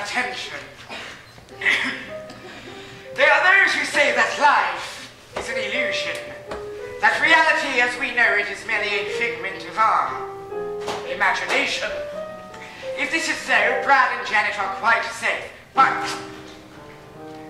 attention. There are those who say that life is an illusion, that reality as we know it is merely a figment of our imagination. If this is so, Brad and Janet are quite safe, but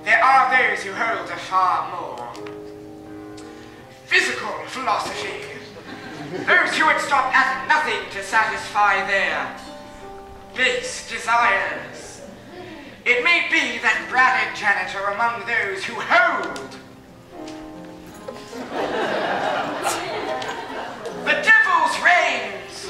there are those who hold a far more physical philosophy. Those who would stop at nothing to satisfy their base desires. It may be that Brad and Janet are among those who hold the devil's reins.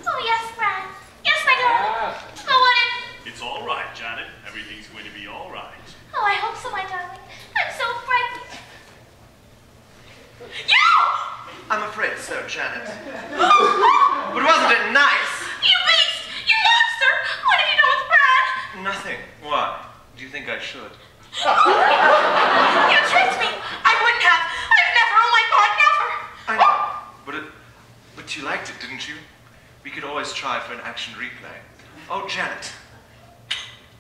Oh, yes, Brad. Yes, my darling. Oh, what if... It's all right, Janet. Everything's going to be all right. Oh, I hope so, my darling. I'm so frightened. You! I'm afraid so, Janet. But wasn't it nice? You beast! You monster! What have you done with Brad? Nothing. Why? Do you think I should? You tricked me! I wouldn't have! I've never, oh my God, never! I know. But you liked it, didn't you? We could always try for an action replay. Oh, Janet.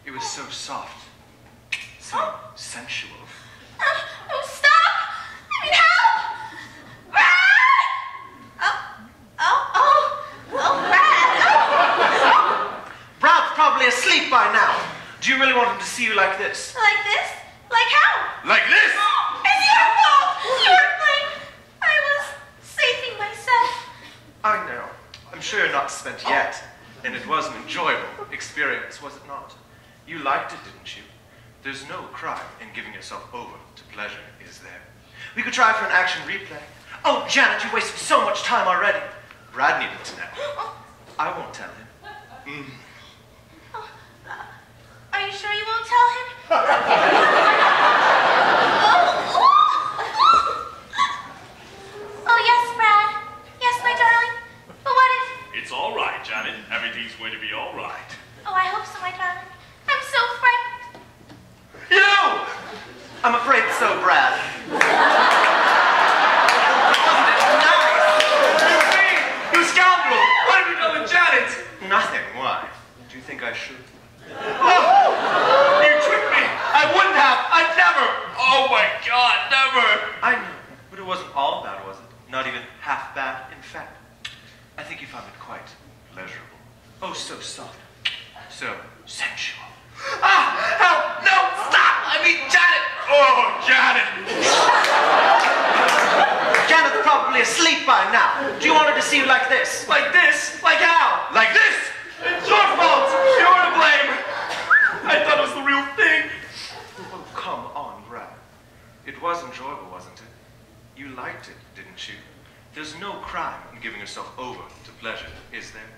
It was so soft. So sensual. Oh, stop! I mean, help! Brad! Brad's probably asleep by now. Do you really want him to see you like this? Like this? Like how? Like this? It's your fault! You were playing. I was saving myself. I know. I'm sure you're not spent yet. And it was an enjoyable experience, was it not? You liked it, didn't you? There's no crime in giving yourself over to pleasure, is there? We could try for an action replay. Oh, Janet, you wasted so much time already. Brad needed to know. I won't tell him. Are you sure you won't tell him? Oh, yes, Brad. Yes, my darling. But what if... It's all right, Janet. Everything's going to be all right. Oh, I hope so, my darling. I'm so frightened. You! I'm afraid so, Brad. Wasn't it nice? You scoundrel! What have you done with Janet? Nothing. Why? Do you think I should? Oh, you tricked me! I wouldn't have! I'd never! Oh my God, never! I know, but it wasn't all bad, was it? Not even half bad. In fact, I think you found it quite pleasurable. Oh, so soft. So sensual. Ah! Help! No! Stop! I mean, Janet! Oh, Janet! Janet's probably asleep by now. Do you want her to see you like this? Like this? Like how? Like this? It's your fault! You're to blame! I thought it was the real thing. Oh, come on, Brad. It was enjoyable, wasn't it? You liked it, didn't you? There's no crime in giving yourself over to pleasure, is there?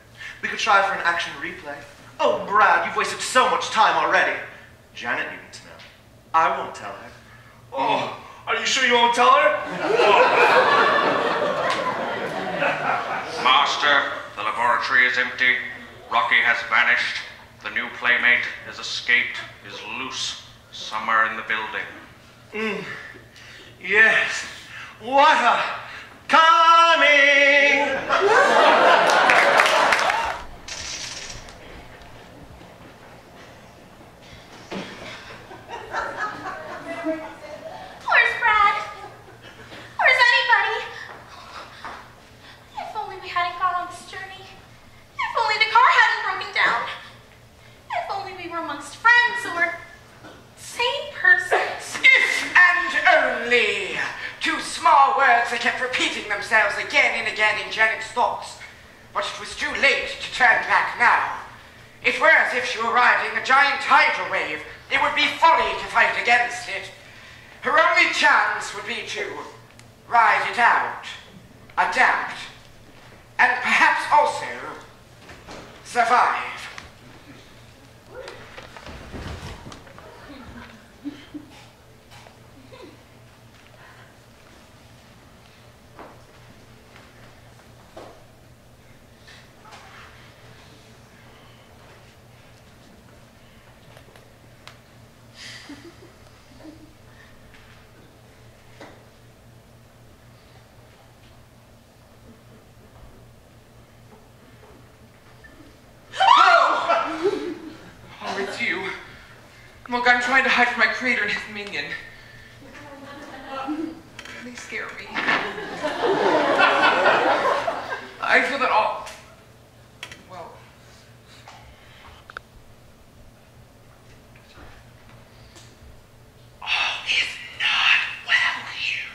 We could try for an action replay. Oh, Brad, you've wasted so much time already. Janet needed to know. I won't tell her. Oh, are you sure you won't tell her? Master, the laboratory is empty. Rocky has vanished. The new playmate has escaped, is loose, somewhere in the building. Yes. What a coming! Where's Brad? Where's anybody? If only we hadn't gone on this journey. If only the car hadn't broken down. If only we were amongst friends or sane persons. If and only. Two small words that kept repeating themselves again and again in Janet's thoughts. But it was too late to turn back now. It were as if she were riding a giant tidal wave. It would be folly to fight against it. Her only chance would be to ride it out, adapt, and perhaps also survive. Look, I'm trying to hide from my creator and his minion. They scare me. I feel that all... Well... all is not well here.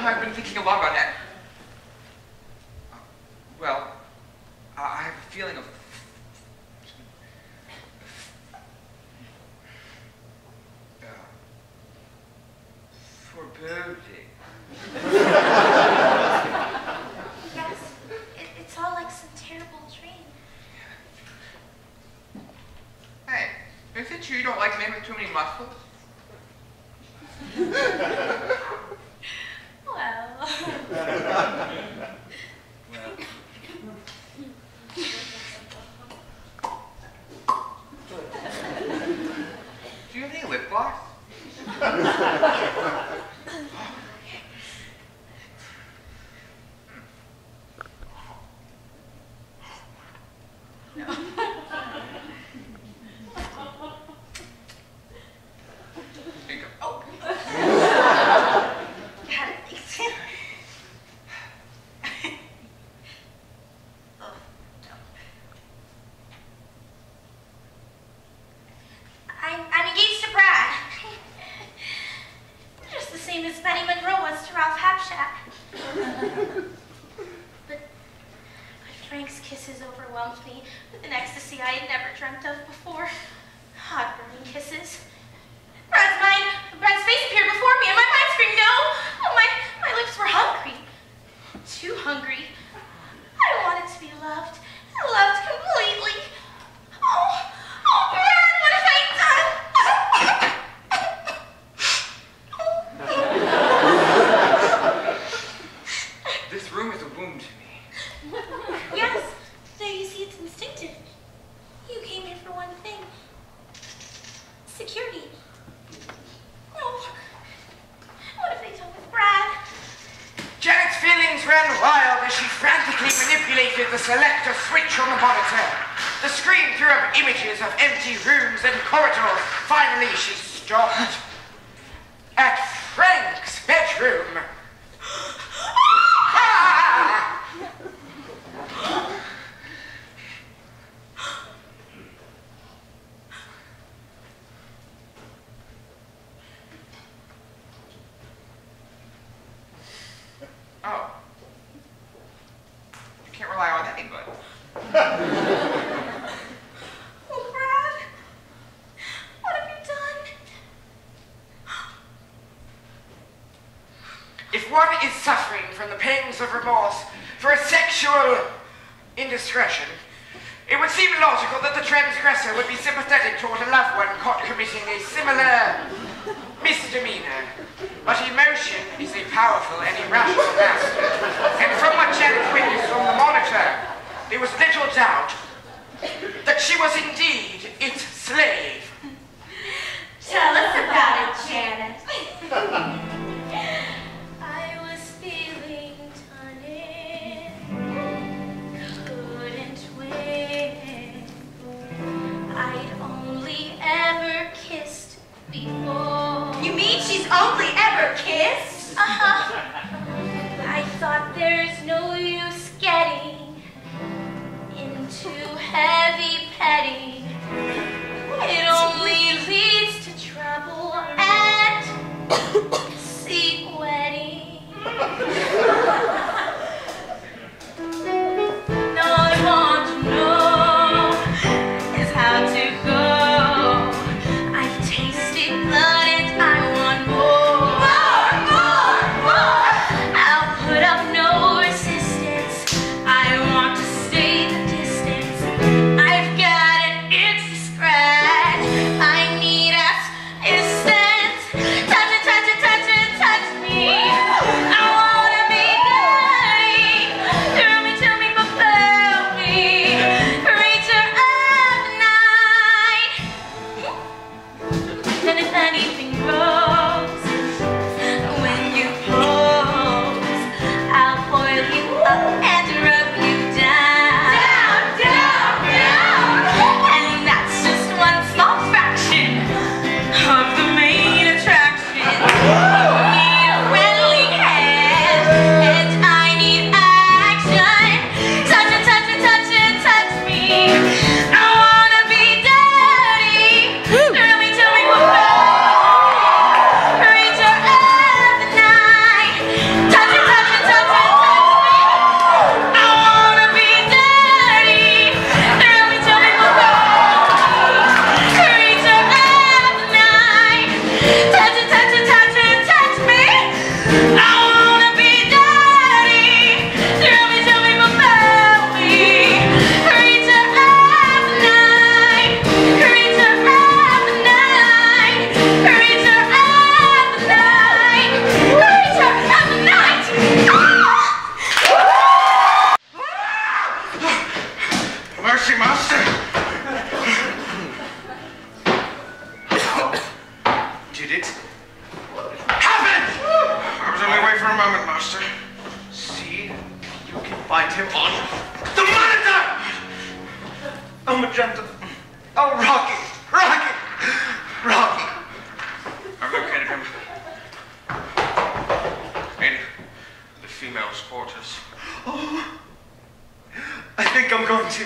I've been thinking a lot about that. Well, I have a feeling of... foreboding. Yes, it's all like some terrible dream. Hey, is it true you don't like men with too many muscles? Well... Do you have any lip gloss? No. Here you go. Oh. Got it. Thanks. Oh, no. I'm engaged to Brad. Just the same as Betty Monroe was to Ralph Hapshack. But Frank's kisses overwhelmed me with an ecstasy I had never dreamt of before. Hot burning kisses. Brad's face appeared before me and my mind screamed no. Oh, my lips were hungry. Too hungry. I wanted to be loved. Loved completely. Oh, Brad, what have I done? This room is a womb to me. Yes, there you see it's instinctive. You came here for one thing. Security. Oh, what if they told with Brad? Janet's feelings ran wild as she frantically manipulated the selector switch on the monitor. The screen threw up images of empty rooms and corridors. Finally, she stopped at Frank's bedroom. Ah! Oh. You can't rely on anybody. Oh, Brad, what have you done? If one is suffering from the pangs of remorse for a sexual indiscretion, it would seem logical that the transgressor would be sympathetic toward a loved one caught committing a similar misdemeanor. But emotion is a powerful and irrational master, and from what Janet witnessed on the monitor, there was little doubt that she was indeed its slave. Tell us about it, Janet. I was feeling tuned, couldn't win. I'd only ever kissed before. You mean she's only ever kissed? Uh-huh. I thought there's no use getting into heavy petting. It only leads to trouble and seat wetting. All I want to know is how to go. I've tasted blood and I want more. More! I'll put up no resistance. I want to stay the distance. I've got an itch to scratch. I need assistance. Touch it, touch it, touch it, touch me. I wanna for a moment, Master. See, you can find him on the monitor! Oh, Magenta. Oh, Rocky. Rocky. Rocky. I've located him. In the female's quarters. Oh, I think I'm going to